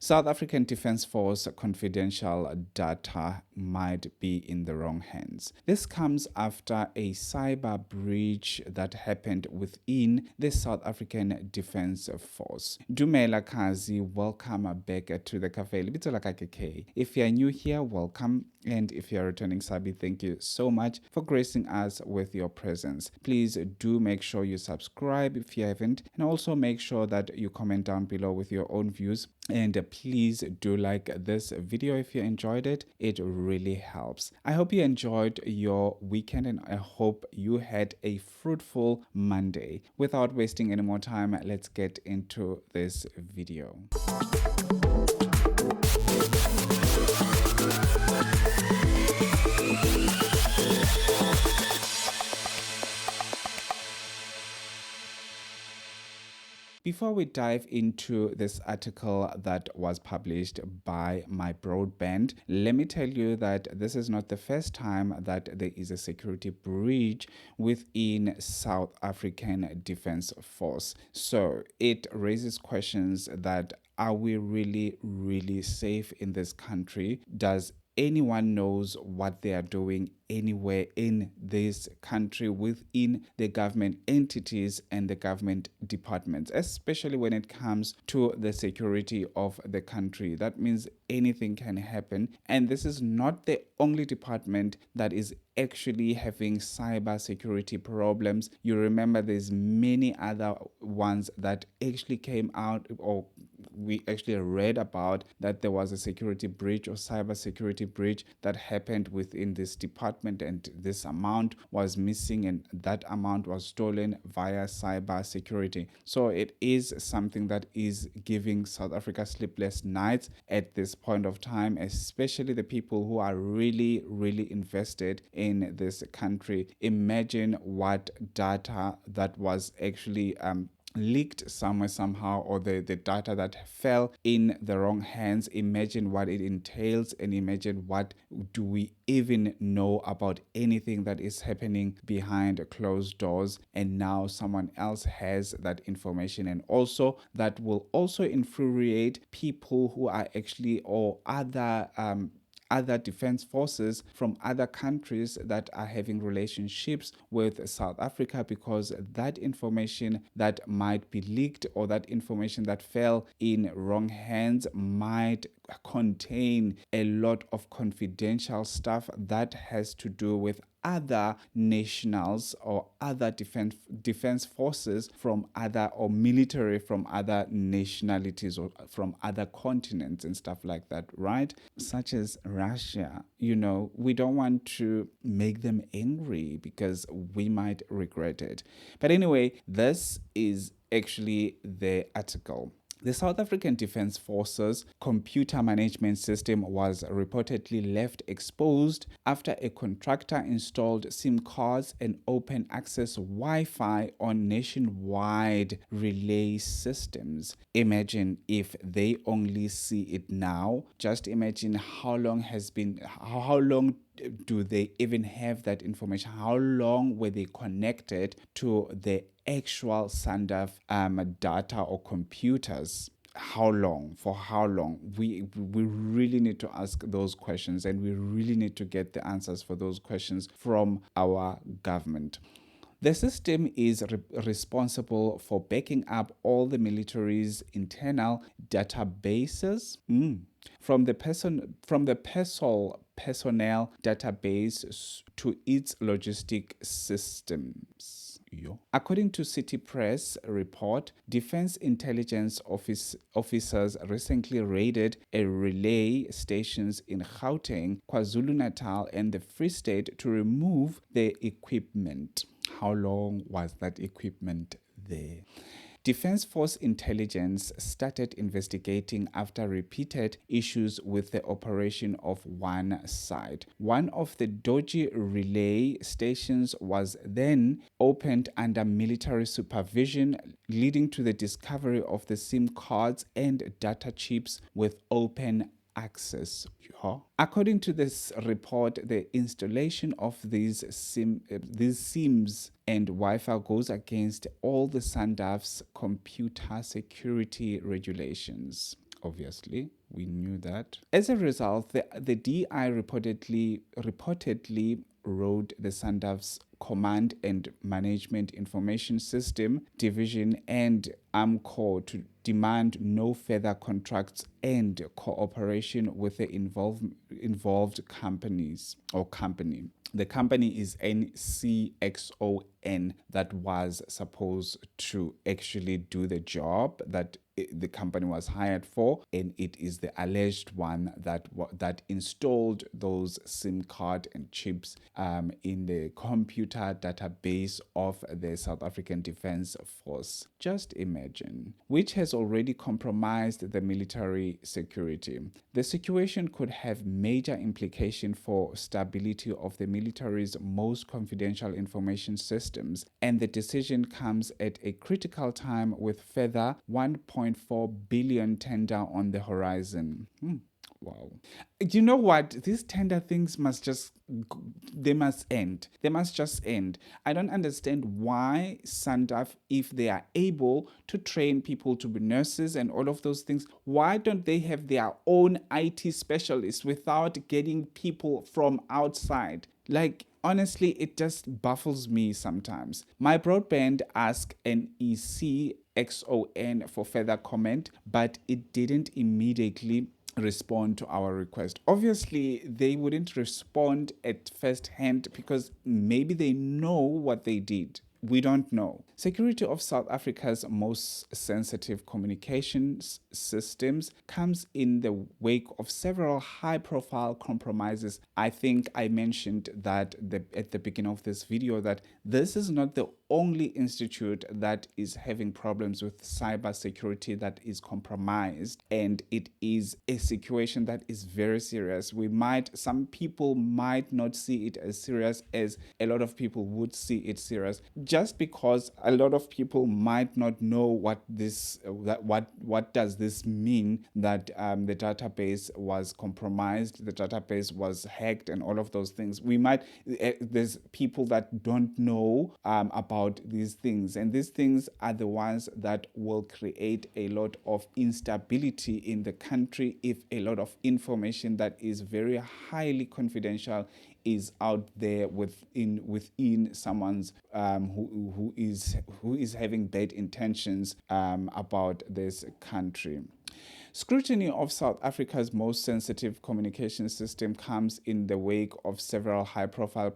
South African Defence Force confidential data might be in the wrong hands. This comes after a cyber breach that happened within the South African Defence Force. Dumela Kazi, welcome back to the cafe. If you're new here, welcome. And if you're returning Sabi, thank you so much for gracing us with your presence. Please do make sure you subscribe if you haven't, and also make sure that you comment down below with your own views. And please do like this video if you enjoyed it. It really helps. I hope you enjoyed your weekend, and I hope you had a fruitful Monday. Without wasting any more time, let's get into this video. Before we dive into this article that was published by My Broadband, let me tell you that this is not the first time that there is a security breach within South African Defence Force. So it raises questions that, are we really safe in this country? Does anyone knows what they are doing anywhere in this country within the government entities and the government departments, especially when it comes to the security of the country? That means anything can happen, and this is not the only department that is actually having cyber security problems. You remember there's many other ones that actually came out, or we actually read about, that there was a security breach or cyber security breach that happened within this department, and this amount was missing and that amount was stolen via cyber security. So it is something that is giving South Africa sleepless nights at this point of time, especially the people who are really invested in this country. Imagine what data that was actually leaked somehow, or the data that fell in the wrong hands. Imagine what it entails, and imagine what do we even know about anything that is happening behind closed doors, and now someone else has that information, and also that will also infuriate people who are actually, or other defense forces from other countries that are having relationships with South Africa, because that information that might be leaked, or that information that fell in wrong hands, might contain a lot of confidential stuff that has to do with other nationals or other defense forces from other, or military from other nationalities or from other continents and stuff like that, right? Such as Russia. We don't want to make them angry because we might regret it. But anyway, this is actually the article. The South African Defence Force's computer management system was reportedly left exposed after a contractor installed SIM cards and open access Wi-Fi on nationwide relay systems. Imagine if they only see it now. Just imagine how long do they even have that information? How long were they connected to the actual SANDF data or computers? How long? For how long? We really need to ask those questions, and we really need to get the answers for those questions from our government. The system is responsible for backing up all the military's internal databases. From the Persol personnel database to its logistic systems. According to City Press report, Defense Intelligence officers recently raided a relay stations in Gauteng, KwaZulu-Natal, and the Free State to remove the equipment. How long was that equipment there? Defense Force Intelligence started investigating after repeated issues with the operation of one site. One of the dodgy relay stations was then opened under military supervision, leading to the discovery of the SIM cards and data chips with open access. According to this report, the installation of these SIMs and Wi-Fi goes against all the SANDF's computer security regulations. Obviously, we knew that. As a result, the DI reportedly wrote the SANDF's Command and Management Information System Division and AMCO to demand no further contracts and cooperation with the involved companies or company. The company is NCXN that was supposed to actually do the job that the company was hired for, and it is the alleged one that installed those SIM card and chips in the computer database of the South African Defence Force. Just imagine, which has already compromised the military security. The situation could have major implication for stability of the military's most confidential information systems, and the decision comes at a critical time with further 1.4 billion tender on the horizon. Wow. You know what? These tender things must end. They must just end. I don't understand why SANDF, if they are able to train people to be nurses and all of those things, why don't they have their own IT specialists without getting people from outside? Like, honestly, it just baffles me sometimes. My broadband asked NECXN for further comment, but it didn't immediately respond to our request. Obviously, they wouldn't respond at first hand because maybe they know what they did. We don't know. Security of South Africa's most sensitive communications systems comes in the wake of several high-profile compromises. I think I mentioned that at the beginning of this video that this is not the only institute that is having problems with cybersecurity that is compromised, and it is a situation that is very serious. Some people might not see it as serious as a lot of people would see it serious, just because a lot of people might not know what does this mean, that the database was compromised, the database was hacked, and all of those things. There's people that don't know about these things, and these things are the ones that will create a lot of instability in the country if a lot of information that is very highly confidential is out there within someone's who is having bad intentions about this country. Scrutiny of South Africa's most sensitive communication system comes in the wake of several high-profile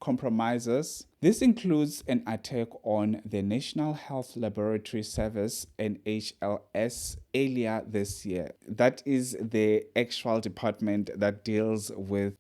compromises. This includes an attack on the National Health Laboratory Service, NHLS, earlier this year. That is the actual department that deals with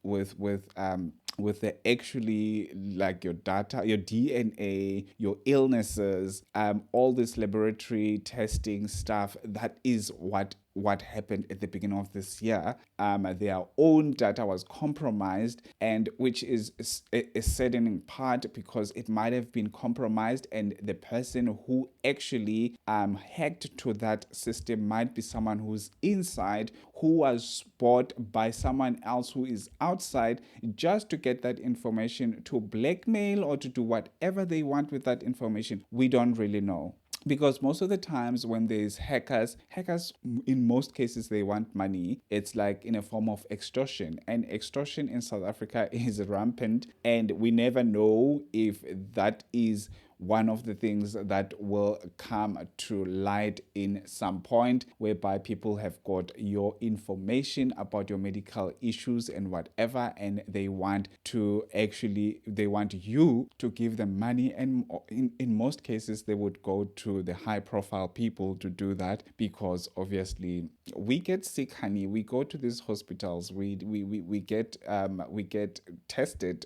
the actually, like, your data, your DNA, your illnesses, all this laboratory testing stuff. That is what happened at the beginning of this year. Their own data was compromised, and which is a saddening part because it might have been compromised, and the person who actually hacked to that system might be someone who's inside, who was bought by someone else who is outside just to get that information to blackmail or to do whatever they want with that information. We don't really know. Because most of the times when there's hackers, in most cases, they want money. It's like in a form of extortion. And extortion in South Africa is rampant. And we never know if that is one of the things that will come to light in some point, whereby people have got your information about your medical issues and whatever, and they want you to give them money. And in most cases, they would go to the high profile people to do that, because obviously we get sick, honey. We go to these hospitals, we get tested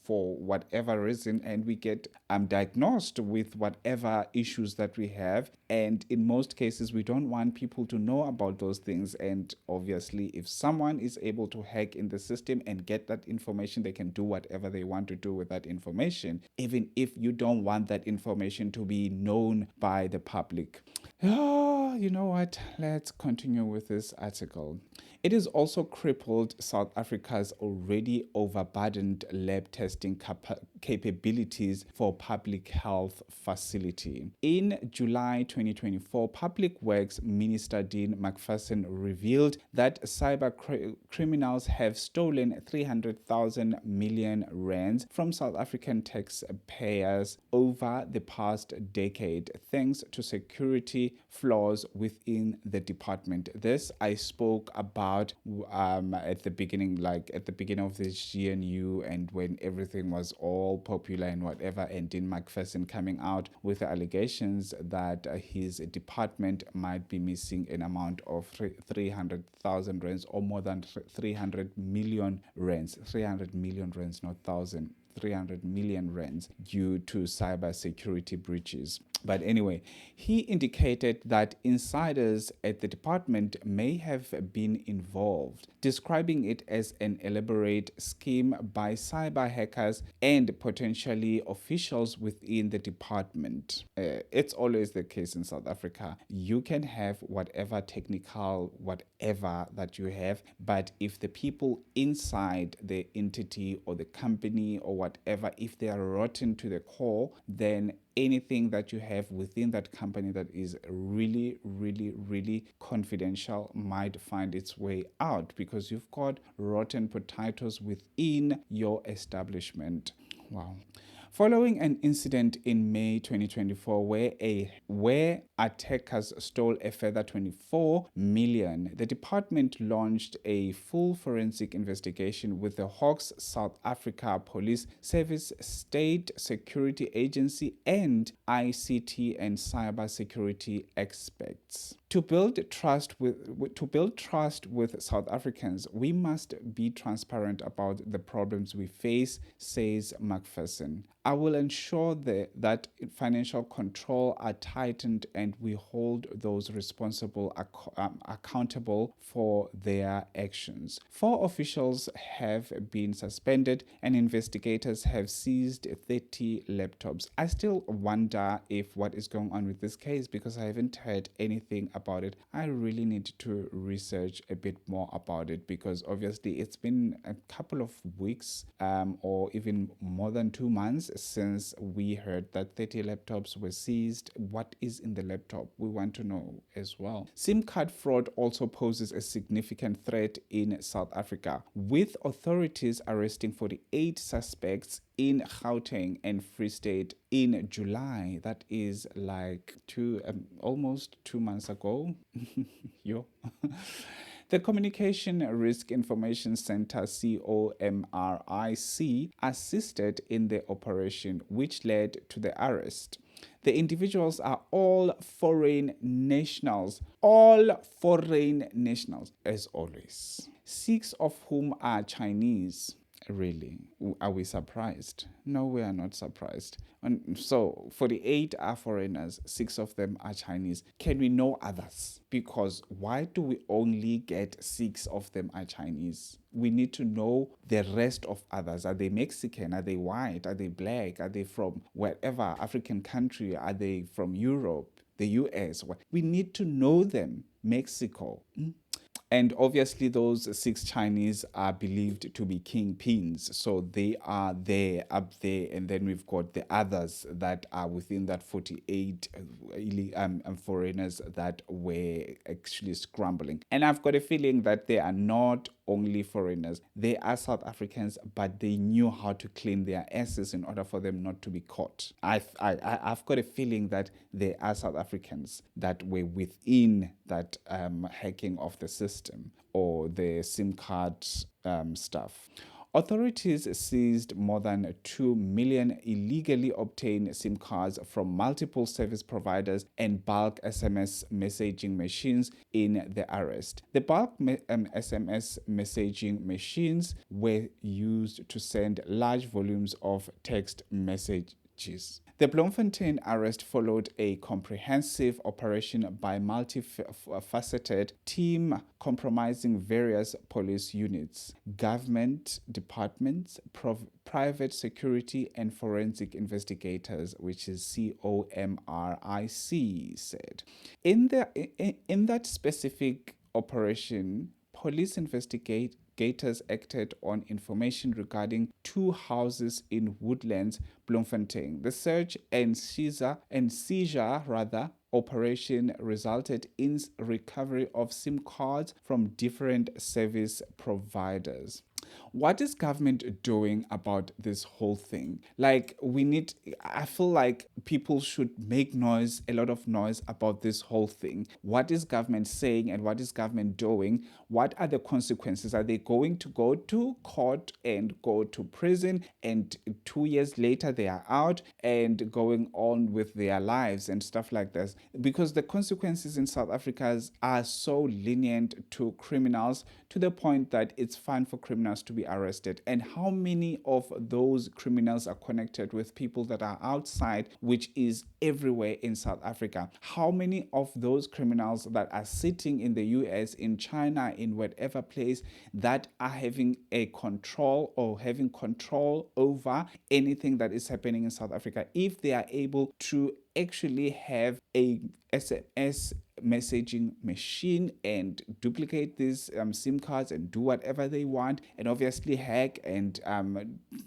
for whatever reason, and we get diagnosed with whatever issues that we have. And in most cases, we don't want people to know about those things. And obviously, if someone is able to hack in the system and get that information, they can do whatever they want to do with that information, even if you don't want that information to be known by the public. Oh, you know what? Let's continue with this article. It has also crippled South Africa's already overburdened lab testing capabilities for public health facility. In July 2024, Public Works Minister Dean McPherson revealed that cyber criminals have stolen 300,000 million rands from South African taxpayers over the past decade, thanks to security flaws within the department. This I spoke about at the beginning, like at the beginning of this GNU, and when everything was all popular and whatever, and Dean McPherson coming out with the allegations that his department might be missing an amount of 300,000 rands, or more than 300 million rands, 300 million rands, not thousand. 300 million rands due to cyber security breaches. But anyway, he indicated that insiders at the department may have been involved, describing it as an elaborate scheme by cyber hackers and potentially officials within the department. It's always the case in South Africa. You can have whatever technical, whatever that you have, but if the people inside the entity or the company or whatever, if they are rotten to the core, then anything that you have within that company that is really, really, really confidential might find its way out, because you've got rotten potatoes within your establishment. Wow. Following an incident in May 2024 where attackers stole a further 24 million, the department launched a full forensic investigation with the Hawks South Africa Police Service, State Security Agency, and ICT and cyber security experts. To build trust with South Africans, we must be transparent about the problems we face, says McPherson. I will ensure that financial control are tightened and we hold those responsible accountable for their actions. 4 officials have been suspended and investigators have seized 30 laptops. I still wonder if what is going on with this case, because I haven't heard anything about it. I really need to research a bit more about it, because obviously it's been a couple of weeks or even more than 2 months since we heard that 30 laptops were seized. What is in the laptop? We want to know as well. SIM card fraud also poses a significant threat in South Africa, with authorities arresting 48 suspects in Gauteng and Free State in July. That is like almost 2 months ago. Yo. The Communication Risk Information Center, COMRIC, assisted in the operation, which led to the arrest. The individuals are all foreign nationals, as always. 6 of whom are Chinese. Really? Are we surprised? No, we are not surprised. And so 48 are foreigners, 6 of them are Chinese. Can we know others? Because why do we only get 6 of them are Chinese? We need to know the rest of others. Are they Mexican? Are they white? Are they black? Are they from whatever African country? Are they from Europe, the US? We need to know them. Mexico. And obviously those 6 Chinese are believed to be kingpins. So they are there, up there. And then we've got the others that are within that 48 foreigners that were actually scrambling. And I've got a feeling that they are not only foreigners. They are South Africans, but they knew how to clean their asses in order for them not to be caught. I've got a feeling that they are South Africans that were within that hacking of the system or the SIM card stuff. Authorities seized more than 2 million illegally obtained SIM cards from multiple service providers and bulk SMS messaging machines in the arrest. The bulk SMS messaging machines were used to send large volumes of text messages. The Bloemfontein arrest followed a comprehensive operation by multifaceted team comprising various police units, government departments, private security and forensic investigators, which is COMRIC said. In that specific operation, police investigators acted on information regarding 2 houses in Woodlands, Bloemfontein. The search and seizure operation resulted in recovery of SIM cards from different service providers. What is government doing about this whole thing? Like, I feel like people should make noise, a lot of noise about this whole thing. What is government saying and what is government doing? What are the consequences? Are they going to go to court and go to prison, and 2 years later they are out and going on with their lives and stuff like this? Because the consequences in South Africa are so lenient to criminals, to the point that it's fine for criminals to be arrested. And how many of those criminals are connected with people that are outside, which is everywhere in South Africa? How many of those criminals that are sitting in the US, in China, in whatever place, that are having a control or having control over anything that is happening in South Africa, if they are able to actually have a SMS messaging machine and duplicate these SIM cards and do whatever they want, and obviously hack and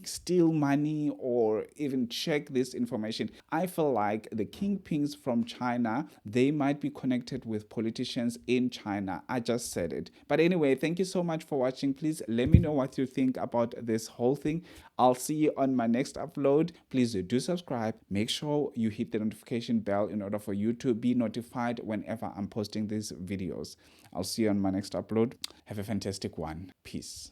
steal money or even check this information. I feel like the kingpins from China, they might be connected with politicians in China. I just said it. But anyway, thank you so much for watching. Please let me know what you think about this whole thing. I'll see you on my next upload. Please do subscribe. Make sure you hit the notification bell in order for you to be notified whenever I'm posting these videos. I'll see you on my next upload. Have a fantastic one. Peace.